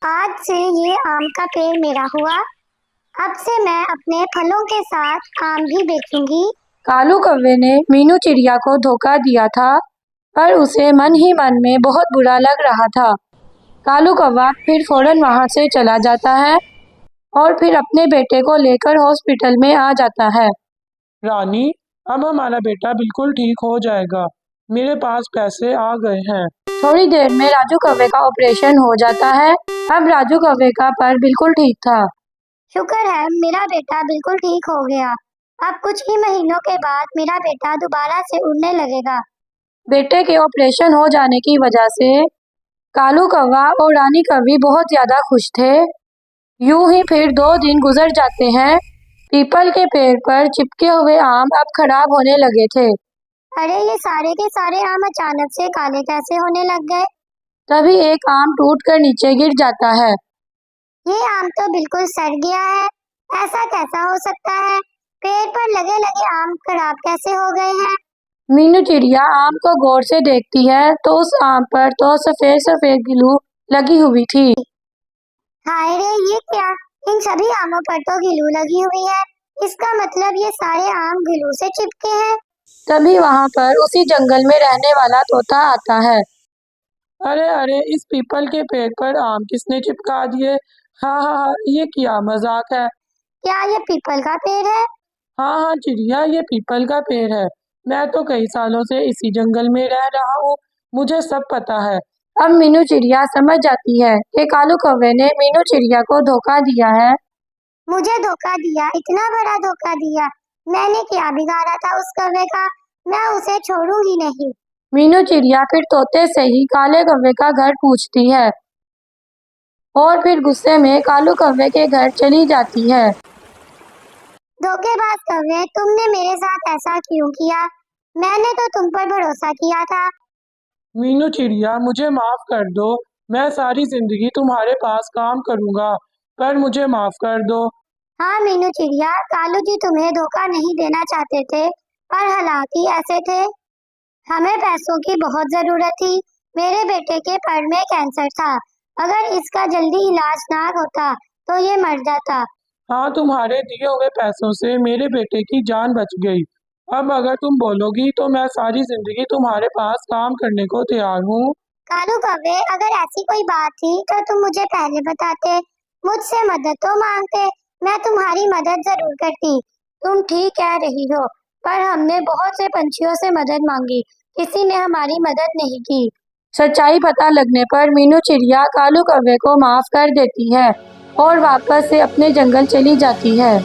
आज से ये आम का पेड़ मेरा हुआ। अब से मैं अपने फलों के साथ आम भी बेचूंगी। कालू कौवे ने मीनू चिड़िया को धोखा दिया था, पर उसे मन ही मन में बहुत बुरा लग रहा था। कालू कौवा फिर फौरन वहां से चला जाता है और फिर अपने बेटे को लेकर हॉस्पिटल में आ जाता है। रानी, अब हमारा बेटा बिल्कुल ठीक हो जाएगा। मेरे पास पैसे आ गए हैं। थोड़ी देर में राजू कौवे का ऑपरेशन हो जाता है। अब राजू कौवे का पैर बिल्कुल ठीक था। शुक्र है मेरा बेटा बिल्कुल ठीक हो गया। अब कुछ ही महीनों के बाद मेरा बेटा दोबारा से उड़ने लगेगा। बेटे के ऑपरेशन हो जाने की वजह से कालू कौवा और रानी कौवी बहुत ज्यादा खुश थे। यूं ही फिर 2 दिन गुजर जाते हैं। पीपल के पेड़ पर चिपके हुए आम अब खराब होने लगे थे। अरे ये सारे के सारे आम अचानक से काले कैसे होने लग गए? तभी एक आम टूटकर नीचे गिर जाता है। ये आम तो बिल्कुल सड़ गया है। ऐसा कैसा हो सकता है? पेड़ पर लगे लगे आम खराब कैसे हो गए हैं? मीनू चिड़िया आम को गौर से देखती है तो उस आम पर तो सफेद सफेद गिलू लगी हुई थी। हाय रे, ये क्या? इन सभी आमों पर तो गिलू लगी हुई है। इसका मतलब ये सारे आम गिलू से चिपके हैं। तभी वहां पर उसी जंगल में रहने वाला तोता आता है। अरे अरे, इस पीपल के पेड़ पर आम किसने चिपका दिए? हाँ हाँ हाँ, ये क्या मजाक है। क्या ये पीपल का पेड़ है? हाँ हाँ चिड़िया, ये पीपल का पेड़ है। मैं तो कई सालों से इसी जंगल में रह रहा हूँ, मुझे सब पता है। अब मीनू चिड़िया समझ जाती है कि कालू कौवे ने मीनू चिड़िया को धोखा दिया है। मुझे धोखा दिया, इतना बड़ा धोखा दिया। मैंने क्या बिगाड़ा था उस कौवे का? मैं उसे छोड़ूंगी नहीं। मीनू चिड़िया फिर तोते से ही काले कौवे का घर पूछती है और फिर गुस्से में कालू कौवे के घर चली जाती है। धोखेबाज कौवे, तुमने मेरे साथ ऐसा क्यों किया? मैंने तो तुम पर भरोसा किया था। मीनू चिड़िया, मुझे माफ कर दो। मैं सारी जिंदगी तुम्हारे पास काम करूंगा, पर मुझे माफ कर दो। हाँ मीनू चिड़िया, कालू जी तुम्हें धोखा नहीं देना चाहते थे, पर हालात ही ऐसे थे। हमें पैसों की बहुत जरूरत थी। मेरे बेटे के पैर में कैंसर था। अगर इसका जल्दी इलाज ना होता तो ये मर जाता। हाँ, तुम्हारे दिए हुए पैसों से मेरे बेटे की जान बच गई। अब अगर तुम बोलोगी तो मैं सारी जिंदगी तुम्हारे पास काम करने को तैयार हूँ। कालू कौवे, अगर ऐसी कोई बात थी तो तुम मुझे पहले बताते, मुझसे मदद तो मांगते। मैं तुम्हारी मदद जरूर करती। तुम ठीक कह रही हो, पर हमने बहुत से पंछियों से मदद मांगी, किसी ने हमारी मदद नहीं की। सच्चाई पता लगने पर मीनू चिड़िया कालू कौवे को माफ कर देती है और वापस से अपने जंगल चली जाती है।